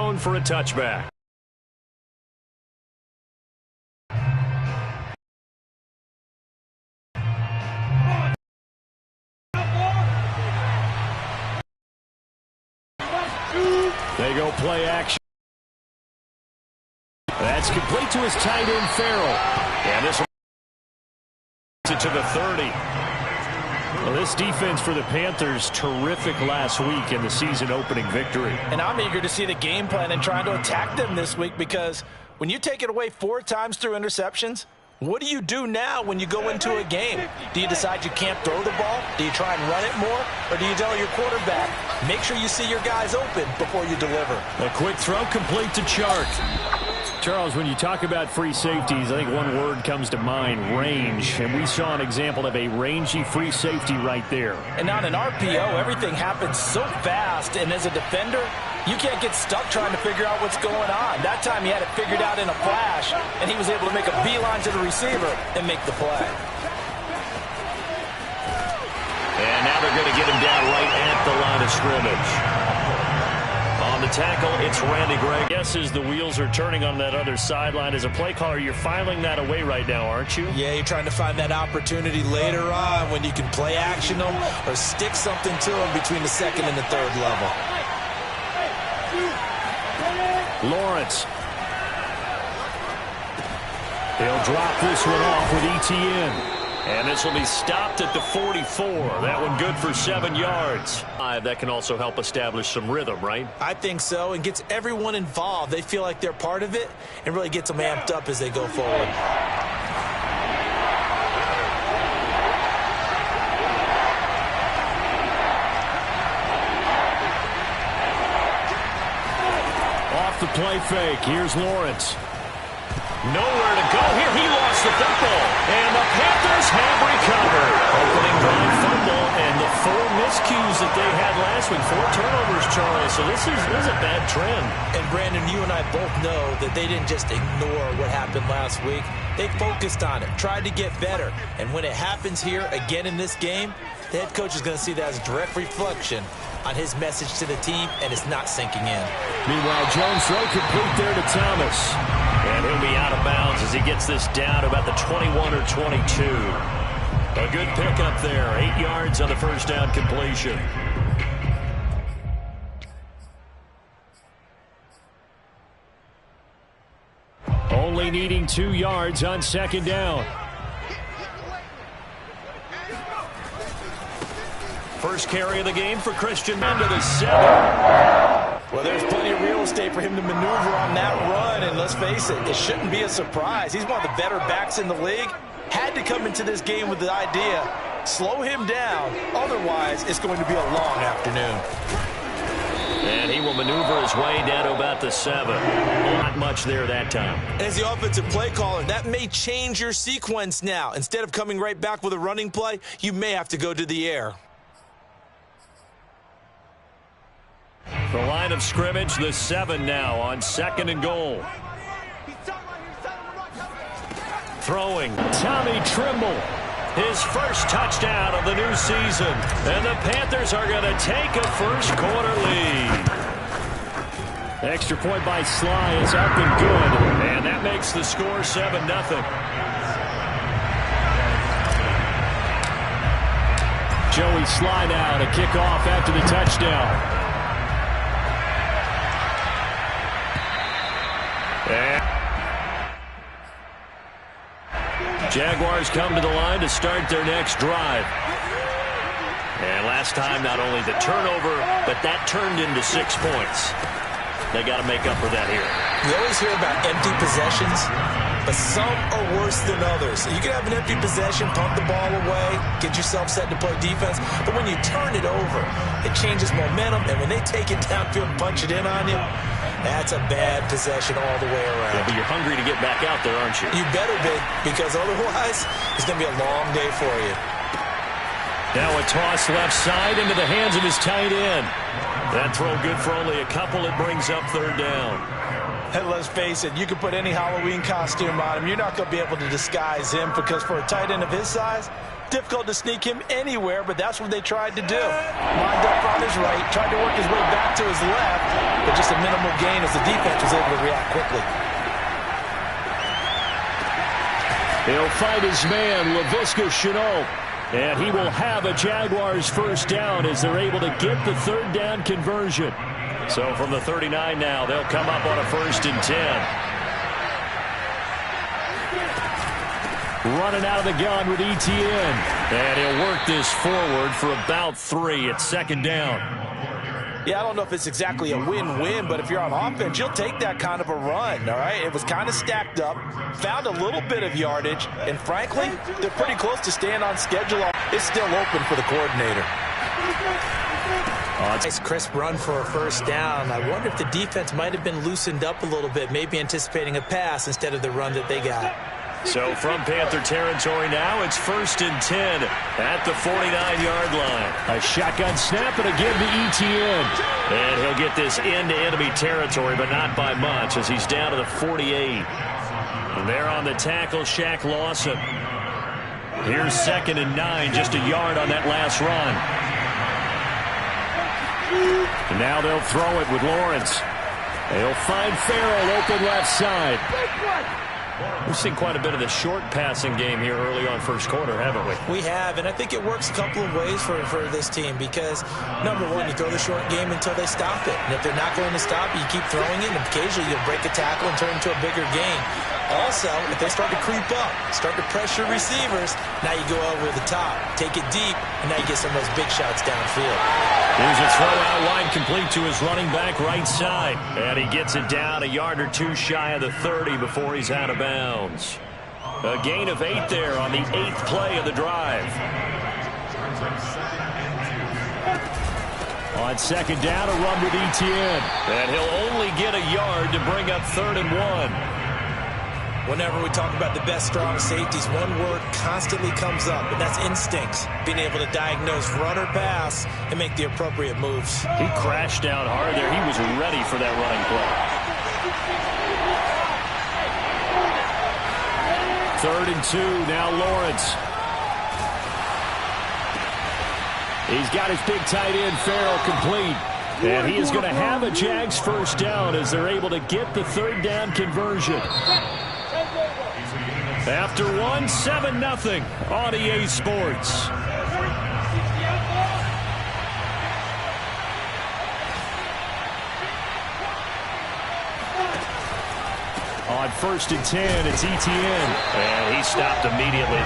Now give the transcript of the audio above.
For a touchback. They go play action. That's complete to his tight end, Farrell. And this one it to the 30. Well, this defense for the Panthers, terrific last week in the season-opening victory. And I'm eager to see the game plan and trying to attack them this week, because when you take it away 4 times through interceptions, what do you do now when you go into a game? Do you decide you can't throw the ball? Do you try and run it more? Or do you tell your quarterback, make sure you see your guys open before you deliver? A quick throw complete to Chark. Charles, when you talk about free safeties, I think one word comes to mind, range. And we saw an example of a rangy free safety right there. And on an RPO, everything happens so fast. And as a defender, you can't get stuck trying to figure out what's going on. That time he had it figured out in a flash, and he was able to make a beeline to the receiver and make the play. And now they're going to get him down right at the line of scrimmage. On the tackle, it's Randy Gregg. Guesses the wheels are turning on that other sideline. As a play caller, you're filing that away right now, aren't you? Yeah, you're trying to find that opportunity later on when you can play action them or stick something to them between the second and the third level. Lawrence. He'll drop this one off with ETN. And this will be stopped at the 44. That one good for 7 yards. That can also help establish some rhythm, right? I think so, and gets everyone involved. They feel like they're part of it and really gets them amped up as they go forward. Off the play fake. Here's Lawrence. Nowhere to go here. He lost the football. And the Panthers have recovered. Opening drive fumble and the 4 miscues that they had last week. 4 turnovers, Charles. So this is a bad trend. And Brandon, you and I both know that they didn't just ignore what happened last week. They focused on it, tried to get better. And when it happens here again in this game, the head coach is going to see that as a direct reflection on his message to the team, and it's not sinking in. Meanwhile, Jones throw complete there to Thomas. And he'll be out of bounds as he gets this down to about the 21 or 22. A good pickup there. 8 yards on the first down completion. Only needing 2 yards on second down. First carry of the game for Christian into the 7. Well, there's plenty of real estate for him to maneuver on that run, and let's face it, it shouldn't be a surprise. He's one of the better backs in the league. Had to come into this game with the idea, slow him down, otherwise it's going to be a long afternoon. And he will maneuver his way down to about the 7. Not much there that time. And as the offensive play caller, that may change your sequence now. Instead of coming right back with a running play, you may have to go to the air. The line of scrimmage, the 7 now on 2nd and goal. Throwing, Tommy Tremble. His first touchdown of the new season. And the Panthers are going to take a first quarter lead. Extra point by Sly is up and good. And that makes the score 7-0. Joey Sly now to kick off after the touchdown. Jaguars come to the line to start their next drive. And last time, not only the turnover, but that turned into 6 points. They got to make up for that here. We always hear about empty possessions, but some are worse than others. You can have an empty possession, pump the ball away, get yourself set to play defense, but when you turn it over, it changes momentum, and when they take it downfield and punch it in on you, that's a bad possession all the way around. Yeah, but you're hungry to get back out there, aren't you? You better be, because otherwise it's going to be a long day for you. Now a toss left side into the hands of his tight end. That throw good for only a couple. It brings up 3rd down. And let's face it, you can put any Halloween costume on him. You're not going to be able to disguise him, because for a tight end of his size, difficult to sneak him anywhere, but that's what they tried to do. Lined up on his right, tried to work his way back to his left, but just a minimal gain as the defense was able to react quickly. He'll find his man, Laviska Shenault. And he will have a Jaguars first down as they're able to get the third down conversion. So from the 39 now, they'll come up on a 1st and 10. Running out of the gun with Etienne. And he'll work this forward for about 3 at 2nd down. Yeah, I don't know if it's exactly a win-win, but if you're on offense, you'll take that kind of a run, all right? It was kind of stacked up, found a little bit of yardage, and frankly, they're pretty close to staying on schedule. It's still open for the coordinator. Nice crisp run for a first down. I wonder if the defense might have been loosened up a little bit, maybe anticipating a pass instead of the run that they got. So from Panther territory now, it's 1st and 10 at the 49-yard line. A shotgun snap and again to Etienne. And he'll get this into enemy territory, but not by much as he's down to the 48. And there on the tackle, Shaq Lawson. Here's 2nd and 9, just a yard on that last run. And now they'll throw it with Lawrence. They'll find Farrell open left side. We've seen quite a bit of the short passing game here early on first quarter, haven't we? We have, and I think it works a couple of ways for this team because, number one, you throw the short game until they stop it. And if they're not going to stop it, you keep throwing it, and occasionally you'll break a tackle and turn it into a bigger gain. Also, if they start to creep up, start to pressure receivers, now you go over the top, take it deep, and now you get some of those big shots downfield. Here's a throw out wide complete to his running back right side. And he gets it down a yard or 2 shy of the 30 before he's out of bounds. A gain of 8 there on the 8th play of the drive. On 2nd down, a run with Etienne. And he'll only get a yard to bring up 3rd and 1. Whenever we talk about the best strong safeties, one word constantly comes up, and that's instincts. Being able to diagnose run or pass and make the appropriate moves. He crashed down hard there. He was ready for that running play. 3rd and 2, now Lawrence. He's got his big tight end, Farrell, complete. And he is going to have a Jags first down as they're able to get the 3rd down conversion. After 1, 7-0 on EA Sports. On 1st and 10, it's Etienne. And he stopped immediately.